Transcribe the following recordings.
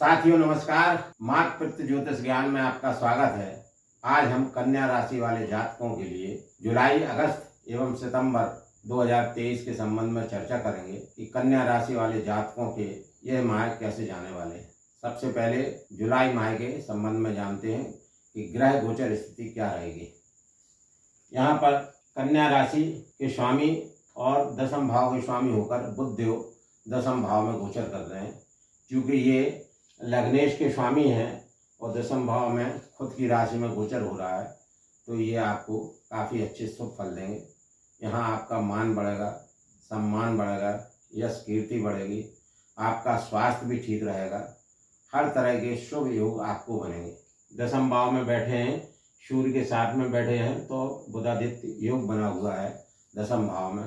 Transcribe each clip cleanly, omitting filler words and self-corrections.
साथियों नमस्कार। मातृत्व ज्योतिष ज्ञान में आपका स्वागत है। आज हम कन्या राशि वाले जातकों के लिए जुलाई, अगस्त एवं सितंबर 2023 के संबंध में चर्चा करेंगे कि कन्या राशि वाले जातकों के यह माह कैसे जाने वाले हैं। सबसे पहले जुलाई माह के संबंध में जानते हैं कि ग्रह गोचर स्थिति क्या रहेगी। यहाँ पर कन्या राशि के स्वामी और दसम भाव के स्वामी होकर बुध देव दसम भाव में गोचर कर रहे हैं। क्योंकि ये लग्नेश के स्वामी हैं और दसम भाव में खुद की राशि में गोचर हो रहा है, तो ये आपको काफ़ी अच्छे शुभ फल देंगे। यहाँ आपका मान बढ़ेगा, सम्मान बढ़ेगा, यश कीर्ति बढ़ेगी, आपका स्वास्थ्य भी ठीक रहेगा। हर तरह के शुभ योग आपको बनेंगे। दसम भाव में बैठे हैं, सूर्य के साथ में बैठे हैं, तो बुधादित्य योग बना हुआ है दसम भाव में।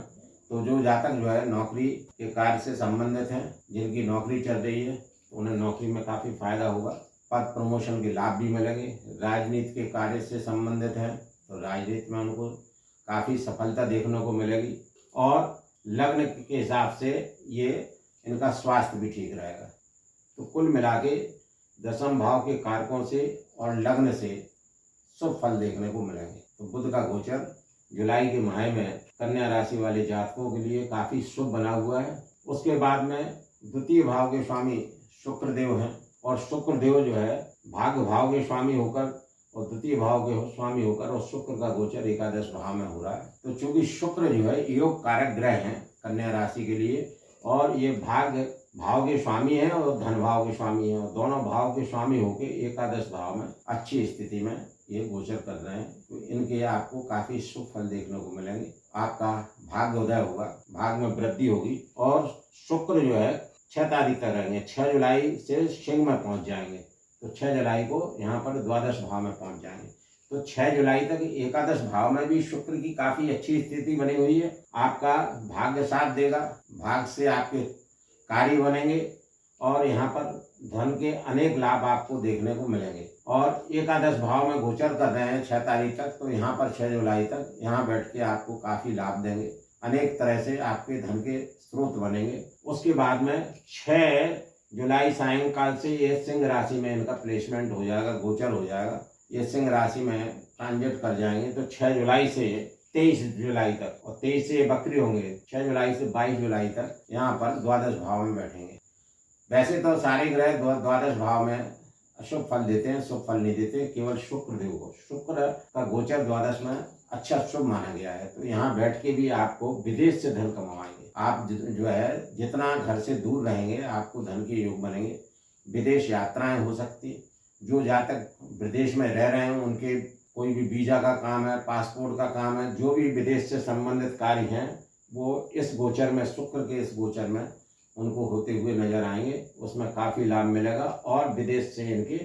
तो जो जातक जो है नौकरी के कार्य से संबंधित हैं, जिनकी नौकरी चल रही है, उन्हें नौकरी में काफ़ी फायदा होगा। पद प्रमोशन के लाभ भी मिलेंगे। राजनीति के कार्य से संबंधित हैं तो राजनीति में उनको काफ़ी सफलता देखने को मिलेगी। और लग्न के हिसाब से ये इनका स्वास्थ्य भी ठीक रहेगा। तो कुल मिला के दसम भाव के कारकों से और लग्न से शुभ फल देखने को मिलेंगे। तो बुध का गोचर जुलाई के माह में कन्या राशि वाले जातकों के लिए काफ़ी शुभ बना हुआ है। उसके बाद में द्वितीय भाव के स्वामी शुक्रदेव हैं और शुक्रदेव जो है भाग्य भाव के स्वामी होकर और द्वितीय भाव के स्वामी होकर और शुक्र का गोचर एकादश भाव में हो रहा है। तो चूंकि शुक्र जो है योग कारक ग्रह हैं कन्या राशि के लिए, और ये भाग्य भाव के स्वामी हैं और धन भाव के स्वामी हैं, और दोनों भाव के स्वामी होकर एकादश भाव में अच्छी स्थिति में ये गोचर कर रहे हैं। तो इनके आपको काफ़ी शुभ फल देखने को मिलेंगे। आपका भाग्य उदय होगा, भाग्य में वृद्धि होगी। और शुक्र जो है 6 तारीख तक रहेंगे। 6 जुलाई से सिंह में पहुंच जाएंगे, तो 6 जुलाई को यहाँ पर द्वादश भाव में पहुंच जाएंगे। तो 6 जुलाई तक एकादश भाव में भी शुक्र की काफ़ी अच्छी स्थिति बनी हुई है। आपका भाग्य साथ देगा, भाग्य से आपके कार्य बनेंगे और यहाँ पर धन के अनेक लाभ आपको देखने को मिलेंगे। और एकादश भाव में गोचर कर रहे हैं 6 तारीख तक, तो यहाँ पर 6 जुलाई तक यहाँ बैठ के आपको काफ़ी लाभ देंगे। अनेक तरह से आपके धन के स्रोत बनेंगे। उसके बाद में 6 जुलाई सायंकाल से ये सिंह राशि में इनका प्लेसमेंट हो जाएगा, गोचर हो जाएगा। ये सिंह राशि में ट्रांजिट कर जाएंगे। तो 6 जुलाई से 23 जुलाई तक, और 23 से बकरी होंगे, 6 जुलाई से 22 जुलाई तक यहाँ पर द्वादश भाव में बैठेंगे। वैसे तो सारे ग्रह द्वादश भाव में अशुभ फल देते हैं, शुभ फल नहीं देते। केवल शुक्रदेव को, शुक्र का गोचर द्वादश में अच्छा शुभ माना गया है। तो यहाँ बैठ के भी आपको विदेश से धन कमाएंगे। आप जो है जितना घर से दूर रहेंगे आपको धन के योग बनेंगे। विदेश यात्राएं हो सकती। जो जातक विदेश में रह रहे हैं उनके कोई भी वीज़ा का काम है, पासपोर्ट का काम है, जो भी विदेश से संबंधित कार्य हैं वो इस गोचर में, शुक्र के इस गोचर में उनको होते हुए नजर आएंगे। उसमें काफ़ी लाभ मिलेगा। और विदेश से इनके,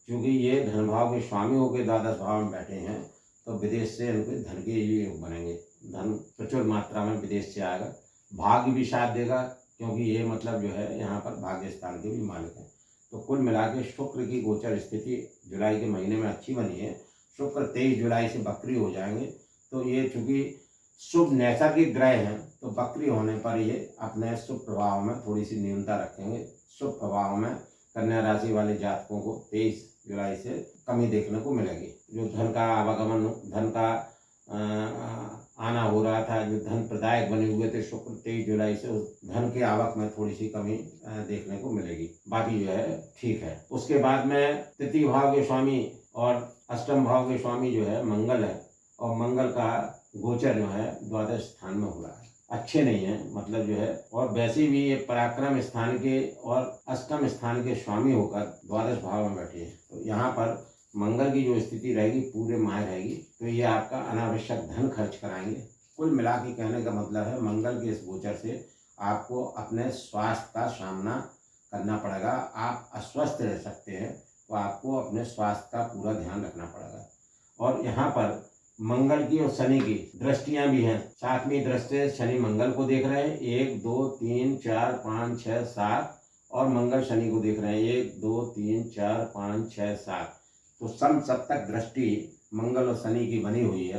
चूँकि ये धन भाव के स्वामी होकर द्वादश भाव में बैठे हैं, तो विदेश से इनके धन के लिए योग बनेंगे। धन प्रचुर मात्रा में विदेश से आएगा। भाग्य भी साथ देगा, क्योंकि ये मतलब जो है यहाँ पर भाग्य स्थान के भी मालिक हैं। तो कुल मिला के शुक्र की गोचर स्थिति जुलाई के महीने में अच्छी बनी है। शुक्र 23 जुलाई से बकरी हो जाएंगे। तो ये चूँकि शुभ नैसर्गिक ग्रह हैं, तो बकरी होने पर ये अपने शुभ प्रभाव में थोड़ी सी न्यूनता रखेंगे। शुभ प्रभाव में कन्या राशि वाले जातकों को 23 जुलाई से कमी देखने को मिलेगी। जो धन का आवागमन, धन का आना हो रहा था, जो धन प्रदायक बने हुए थे, शुक्र 23 जुलाई से उस धन के आवक में थोड़ी सी कमी देखने को मिलेगी। बाकी जो है ठीक है। उसके बाद में तृतीय भाव के स्वामी और अष्टम भाव के स्वामी जो है मंगल है, और मंगल का गोचर जो है द्वादश स्थान में हो रहा है। अच्छे नहीं है, मतलब जो है। और वैसे भी ये पराक्रम स्थान के और अष्टम स्थान के स्वामी होकर द्वादश भाव में बैठे हैं। तो यहाँ पर मंगल की जो स्थिति रहेगी पूरे माह रहेगी। तो ये आपका अनावश्यक धन खर्च कराएंगे। कुल मिला के कहने का मतलब है मंगल के इस गोचर से आपको अपने स्वास्थ्य का सामना करना पड़ेगा। आप अस्वस्थ रह सकते हैं, तो आपको अपने स्वास्थ्य का पूरा ध्यान रखना पड़ेगा। और यहाँ पर मंगल की और शनि की दृष्टियां भी हैं। 7वीं दृष्टि शनि मंगल को देख रहे हैं, 1 2 3 4 5 6 7, और मंगल शनि को देख रहे हैं 1 2 3 4 5 6 7। तो सप्तक दृष्टि मंगल और शनि की बनी हुई है।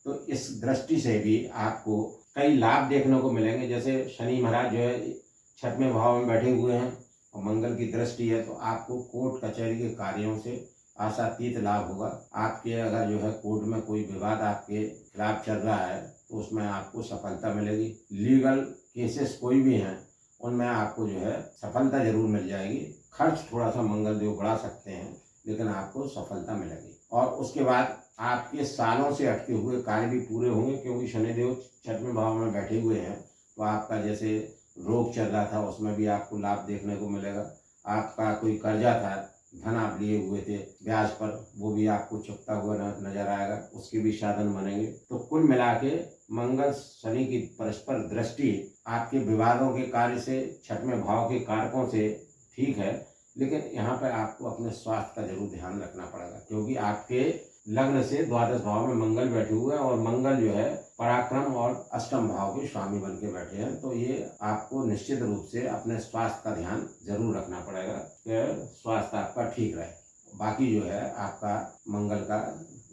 तो इस दृष्टि से भी आपको कई लाभ देखने को मिलेंगे। जैसे शनि महाराज जो है 6वें भाव में बैठे हुए हैं, और मंगल की दृष्टि है तो आपको कोर्ट कचहरी के कार्यों से आशातीत लाभ होगा। आपके अगर जो है कोर्ट में कोई विवाद आपके खिलाफ चल रहा है तो उसमें आपको सफलता मिलेगी। लीगल केसेस कोई भी हैं उनमें आपको जो है सफलता जरूर मिल जाएगी। खर्च थोड़ा सा मंगल देव बढ़ा सकते हैं लेकिन आपको सफलता मिलेगी। और उसके बाद आपके सालों से अटके हुए कार्य भी पूरे होंगे, क्योंकि शनिदेव छठवें भाव में बैठे हुए हैं। तो आपका जैसे रोग चल रहा था उसमें भी आपको लाभ देखने को मिलेगा। आपका कोई कर्जा था, धन आप लिए हुए थे ब्याज पर, वो भी आपको चुकता हुआ नजर आएगा, उसके भी साधन बनेंगे। तो कुल मिला के मंगल शनि की परस्पर दृष्टि आपके विवादों के कार्य से, छठवें भाव के कारकों से ठीक है, लेकिन यहाँ पर आपको अपने स्वास्थ्य का जरूर ध्यान रखना पड़ेगा, क्योंकि आपके लग्न से द्वादश भाव में मंगल बैठे हुए हैं और मंगल जो है पराक्रम और अष्टम भाव के स्वामी बन के बैठे हैं। तो ये आपको निश्चित रूप से अपने स्वास्थ्य का ध्यान जरूर रखना पड़ेगा कि स्वास्थ्य आपका ठीक रहे। बाकी जो है आपका मंगल का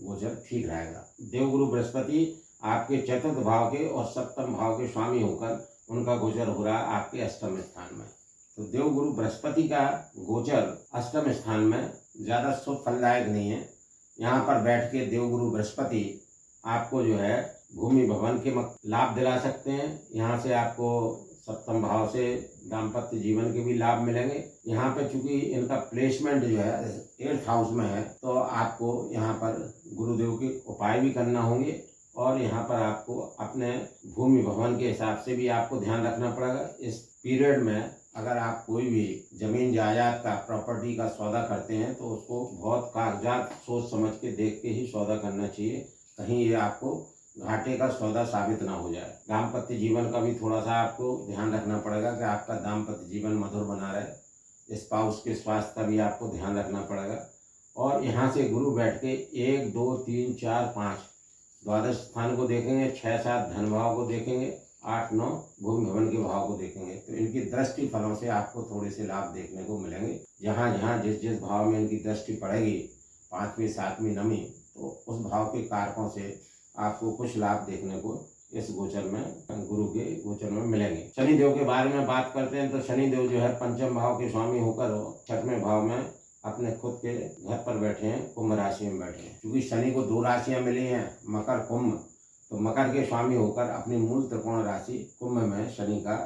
गोचर ठीक रहेगा। देवगुरु बृहस्पति आपके चतुर्थ भाव के और सप्तम भाव के स्वामी होकर उनका गोचर हो रहा है आपके अष्टम स्थान में। तो देवगुरु बृहस्पति का गोचर अष्टम स्थान में ज्यादा शुभ फलदायक नहीं है। यहाँ पर बैठ के देवगुरु बृहस्पति आपको जो है भूमि भवन के लाभ दिला सकते हैं। यहाँ से आपको सप्तम भाव से दाम्पत्य जीवन के भी लाभ मिलेंगे। यहाँ पे चूंकि इनका प्लेसमेंट जो है 8th हाउस में है तो आपको यहाँ पर गुरुदेव के उपाय भी करना होंगे और यहाँ पर आपको अपने भूमि भवन के हिसाब से भी आपको ध्यान रखना पड़ेगा। इस पीरियड में अगर आप कोई भी जमीन जायदाद का, प्रॉपर्टी का सौदा करते हैं तो उसको बहुत कागजात सोच समझ के देख के ही सौदा करना चाहिए, कहीं ये आपको घाटे का सौदा साबित ना हो जाए। दाम्पत्य जीवन का भी थोड़ा सा आपको ध्यान रखना पड़ेगा कि आपका दाम्पत्य जीवन मधुर बना रहे। स्पाउस के स्वास्थ्य का भी आपको ध्यान रखना पड़ेगा। और यहाँ से गुरु बैठ के 1 2 3 4 5 द्वादश स्थान को देखेंगे, 6 7 धन भाव को देखेंगे, 8 9 भूमि भवन के भाव को देखेंगे। तो इनकी दृष्टि फलों से आपको थोड़े से लाभ देखने को मिलेंगे। जहाँ जहाँ जिस जिस भाव में इनकी दृष्टि पड़ेगी, 5वीं 7वीं 9वीं, तो उस भाव के कारकों से आपको कुछ लाभ देखने को इस गोचर में, गुरु के गोचर में मिलेंगे। शनिदेव के बारे में बात करते हैं तो शनिदेव जो है पंचम भाव के स्वामी होकर 6वें भाव में अपने खुद के घर पर बैठे हैं, कुंभ राशि में बैठे हैं। क्योंकि शनि को 2 राशियां मिली हैं, मकर कुंभ, तो मकर के स्वामी होकर अपनी मूल त्रिकोण राशि कुंभ में शनि का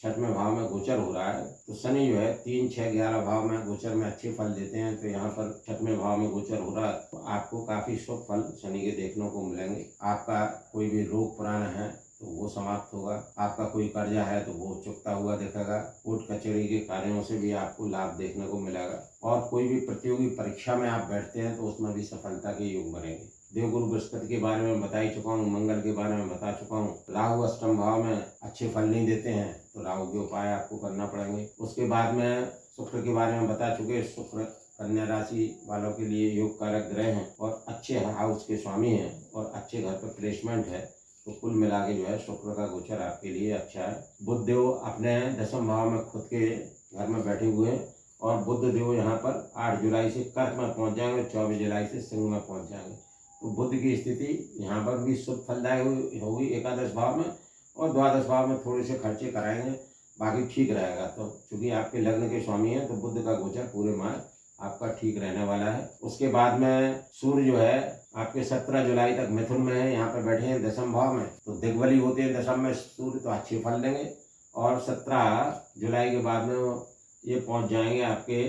6वें भाव में गोचर हो रहा है। तो शनि जो है 3 6 11 भाव में गोचर में अच्छे फल देते हैं। तो यहाँ पर 6वें भाव में गोचर हो रहा है तो आपको काफी शुभ फल शनि के देखने को मिलेंगे। आपका कोई भी रोग पुराना है तो वो समाप्त होगा, आपका कोई कर्जा है तो वो चुकता हुआ दिखेगा, कोर्ट कचहरी के कार्यों से भी आपको लाभ देखने को मिलेगा। और कोई भी प्रतियोगी परीक्षा में आप बैठते हैं तो उसमें भी सफलता के योग बनेंगे। देवगुरु बृहस्पति के बारे में बता ही चुका हूँ, मंगल के बारे में बता चुका हूँ। राहु अष्टम भाव में अच्छे फल नहीं देते हैं तो राहु के उपाय आपको करना पड़ेंगे। उसके बाद में शुक्र के बारे में बता चुके। शुक्र कन्या राशि वालों के लिए योग कारक ग्रह हैं और अच्छे हाउस के स्वामी हैं और अच्छे घर पर प्लेसमेंट है। तो कुल मिला के जो है शुक्र का गोचर आपके लिए अच्छा है। बुध देव अपने 10वें भाव में खुद के घर में बैठे हुए हैं और बुध देव यहाँ पर 8 जुलाई से कर्क में पहुंच जाएंगे, 24 जुलाई से सिंह में पहुंच जाएंगे। तो बुध की स्थिति यहाँ पर भी शुभ फलदायक होगी एकादश भाव में, और द्वादश भाव में थोड़े से खर्चे कराएंगे, बाकी ठीक रहेगा। तो चूंकि आपके लग्न के स्वामी हैं तो बुध का गोचर पूरे माह आपका ठीक रहने वाला है। उसके बाद में सूर्य जो है आपके 17 जुलाई तक मिथुन में है, यहाँ पर बैठे हैं 10वें भाव में। तो दिग्बली होते हैं 10वें में सूर्य, तो अच्छे फल देंगे। और 17 जुलाई के बाद में ये पहुंच जाएंगे आपके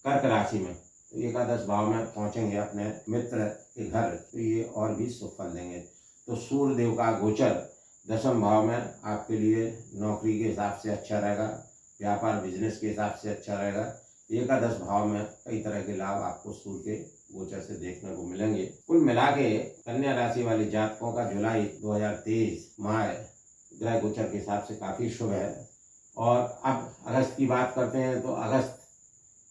कर्क राशि में, तो एकादश भाव में पहुंचेंगे अपने मित्र के घर, तो ये और भी शुभ फल देंगे। तो सूर्य देव का गोचर 10वें भाव में आपके लिए नौकरी के हिसाब से अच्छा रहेगा, व्यापार बिजनेस के हिसाब से अच्छा रहेगा। एकादश भाव में कई तरह के लाभ आपको सूर्य के गोचर से देखने को मिलेंगे। कुल मिला के कन्या राशि वाले जातकों का जुलाई 2023 माह ग्रह गोचर के हिसाब से काफी शुभ है। और अब अगस्त की बात करते हैं तो अगस्त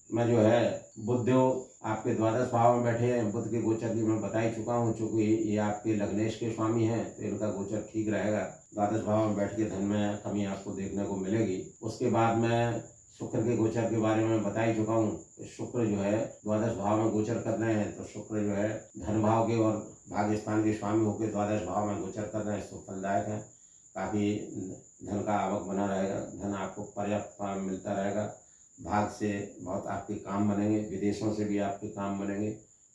में जो है बुध देव आपके द्वादश भाव में बैठे हैं। बुध के गोचर की मैं बता ही चुका हूँ, चूंकि ये आपके लग्नेश के स्वामी हैं तो इनका गोचर ठीक रहेगा। द्वादश भाव में बैठ के धन में कमी आपको देखने को मिलेगी। उसके बाद में शुक्र के गोचर के बारे में बता ही चुका हूँ। शुक्र जो है द्वादश भाव में गोचर कर रहे हैं, तो शुक्र जो है धन भाव के और भाग्यस्थान के स्वामी होकर द्वादश भाव में गोचर कर रहे हैं, तो फलदायक है। काफी धन का आवक बना रहेगा, धन आपको पर्याप्त मिलता रहेगा। भाग से बहुत आपके काम बनेंगे, विदेशों से भी आपके काम बनेंगे।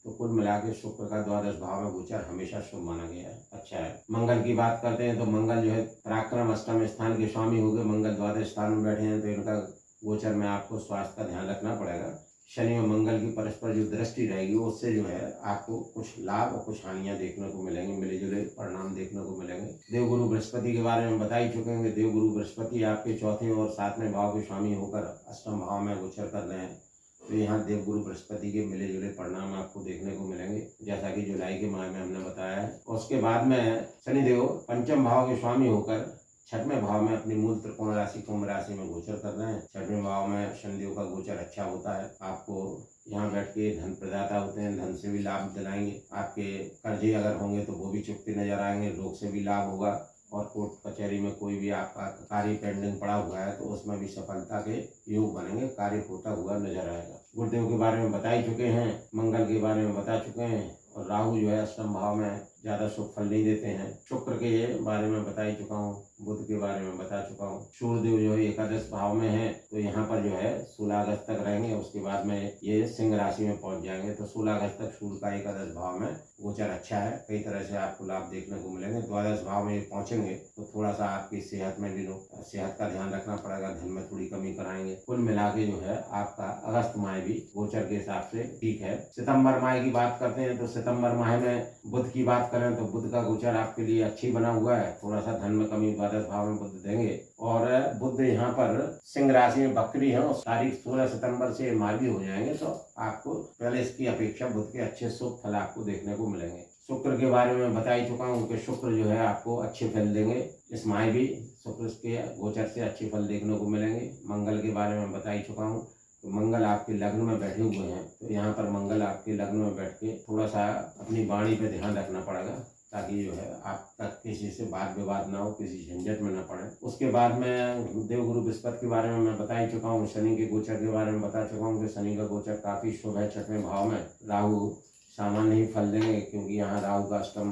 तो कुल मिला के शुक्र का द्वादश भाव में गोचर हमेशा शुभ माना गया है, अच्छा है। मंगल की बात करते हैं तो मंगल जो है पराक्रम अष्टम स्थान के स्वामी हो गए, मंगल द्वादश स्थान में बैठे हैं, तो इनका गोचर में आपको स्वास्थ्य का ध्यान रखना पड़ेगा। शनि और मंगल की परस्पर जो दृष्टि रहेगी उससे जो है आपको कुछ लाभ और कुछ हानियां देखने को मिलेंगे, मिले जुले परिणाम देखने को मिलेंगे। देवगुरु बृहस्पति के बारे में बता ही चुके हैं। देवगुरु बृहस्पति आपके चौथे और सातवें भाव के स्वामी होकर अष्टम भाव में गोचर कर रहे हैं, तो यहाँ देवगुरु बृहस्पति के मिले जुले परिणाम आपको देखने को मिलेंगे, जैसा कि जुलाई के माह में हमने बताया है। उसके बाद में शनिदेव पंचम भाव के स्वामी होकर छठवें भाव में अपनी मूल त्रिकोण राशि कुंभ राशि में गोचर कर रहे हैं। छठवें भाव में शनिदेव का गोचर अच्छा होता है, आपको यहाँ बैठ के धन प्रदाता होते हैं, धन से भी लाभ दिलाएंगे। आपके कर्जे अगर होंगे तो वो भी चुकते नजर आएंगे, रोग से भी लाभ होगा, और कोर्ट कचहरी में कोई भी आपका कार्य पेंडिंग पड़ा हुआ है तो उसमें भी सफलता के योग बनेंगे, कार्य होता हुआ नजर आएगा। गुरुदेव के बारे में बता ही चुके हैं, मंगल के बारे में बता चुके हैं, और राहु जो है अष्टम भाव में ज्यादा शुभ फल नहीं देते हैं। शुक्र के बारे में बता ही चुका हूँ, बुध के बारे में बता चुका हूँ। सूर्यदेव जो है एकादश भाव में है, तो यहाँ पर जो है 16 अगस्त तक रहेंगे, उसके बाद में ये सिंह राशि में पहुंच जाएंगे। तो 16 अगस्त तक सूर्य का एकादश भाव में गोचर अच्छा है, कई तरह से आपको लाभ देखने को मिलेंगे। द्वादश भाव में पहुंचेंगे तो थोड़ा सा आपकी सेहत में भी सेहत का ध्यान रखना पड़ेगा, धन में थोड़ी कमी कराएंगे। कुल मिला के जो है आपका अगस्त माह भी गोचर के हिसाब से ठीक है। सितंबर माह की बात करते हैं तो सितंबर माह में बुध की बात करें तो बुध का गोचर आपके लिए अच्छी बना हुआ है, थोड़ा सा धन में कमी द्वादश भाव में बुध देंगे। और बुध यहाँ पर सिंह राशि में बकरी है, और तारीख 16 सितंबर से मार्गी हो जाएंगे, तो आपको पहले इसकी अपेक्षा बुध के अच्छे शुभ फल आपको देखने को मिलेंगे। शुक्र के बारे में बता ही चुका हूँ कि शुक्र जो है आपको अच्छे फल देंगे, इस माह भी शुक्र के गोचर से अच्छे फल देखने को मिलेंगे। मंगल के बारे में बता ही चुका हूँ, तो मंगल आपके लग्न में बैठे हुए हैं, तो यहाँ पर मंगल आपके लग्न में बैठ के थोड़ा सा अपनी वाणी पे ध्यान रखना पड़ेगा, ताकि जो है आप तक किसी से वाद विवाद ना हो, किसी झंझट में ना पड़े। उसके बाद में देवगुरु बृहस्पति के बारे में मैं बता ही चुका हूँ। शनि के गोचर के बारे में बता चुका हूँ कि शनि का गोचर काफी शुभ है छठवें भाव में। राहु सामान्य ही फल देंगे, क्योंकि यहाँ राहु का अष्टम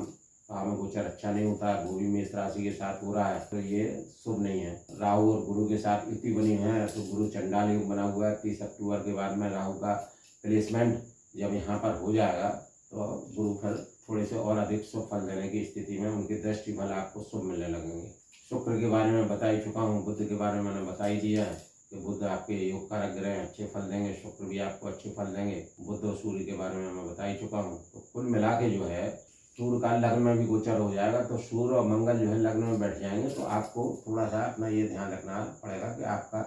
भाव में गोचर अच्छा नहीं होता है, वो भी मेष राशि के साथ हो रहा है, तो ये शुभ नहीं है। राहु और गुरु के साथ युति बनी है, तो गुरु चंडाल योग बना हुआ है। 30 अक्टूबर के बाद में राहु का प्लेसमेंट जब यहाँ पर हो जाएगा तो गुरु फिर थोड़े से और अधिक शुभ फल देने की स्थिति में उनके दृष्टि फल आपको शुभ मिलने लगेंगे। शुक्र के बारे में बता ही चुका हूँ। बुध के बारे में मैंने बता ही दिया है कि बुध आपके योग कारक ग्रह अच्छे फल देंगे, शुक्र भी आपको अच्छे फल देंगे। बुध और सूर्य के बारे में मैं बता ही चुका हूँ। तो कुल मिला के जो है सूर्य का लग्न में भी गोचर हो जाएगा, तो सूर्य और मंगल जो है लग्न में बैठ जाएंगे, तो आपको थोड़ा सा अपना ये ध्यान रखना पड़ेगा कि आपका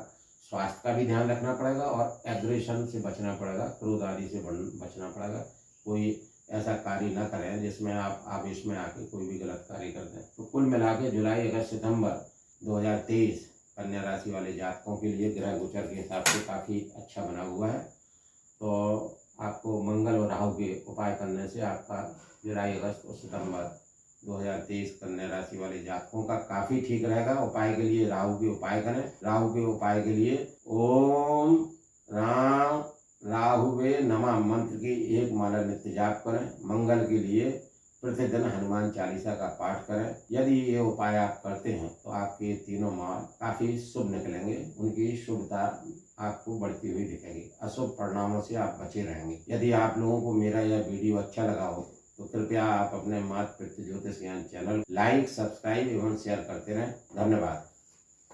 स्वास्थ्य का भी ध्यान रखना पड़ेगा, और एग्रेशन से बचना पड़ेगा, क्रोध आदि से बचना पड़ेगा। कोई ऐसा कार्य न करें जिसमें आप आवेश में आके कोई भी गलत कार्य कर दें। तो कुल मिला के जुलाई अगस्त सितंबर 2023 कन्या राशि वाले जातकों के लिए ग्रह गोचर के हिसाब से काफ़ी अच्छा बना हुआ है। तो आपको मंगल और राहु के उपाय करने से आपका जुलाई अगस्त और सितंबर 2023 कन्या राशि वाले जातकों का काफ़ी ठीक रहेगा। उपाय के लिए राहु के उपाय करें। राहु के उपाय के लिए ओम राम राहुवे नमः मंत्र की 1 माला नित्य जाप करें। मंगल के लिए प्रतिदिन हनुमान चालीसा का पाठ करें। यदि ये उपाय आप करते हैं तो आपके तीनों माह काफ़ी शुभ निकलेंगे, उनकी शुभता आपको बढ़ती हुई दिखेगी। अशुभ परिणामों से आप बचे रहेंगे। यदि आप लोगों को मेरा यह वीडियो अच्छा लगा हो तो कृपया आप अपने मात पृथ्वी ज्योतिष ज्ञान चैनल लाइक, सब्सक्राइब एवं शेयर करते रहें। धन्यवाद।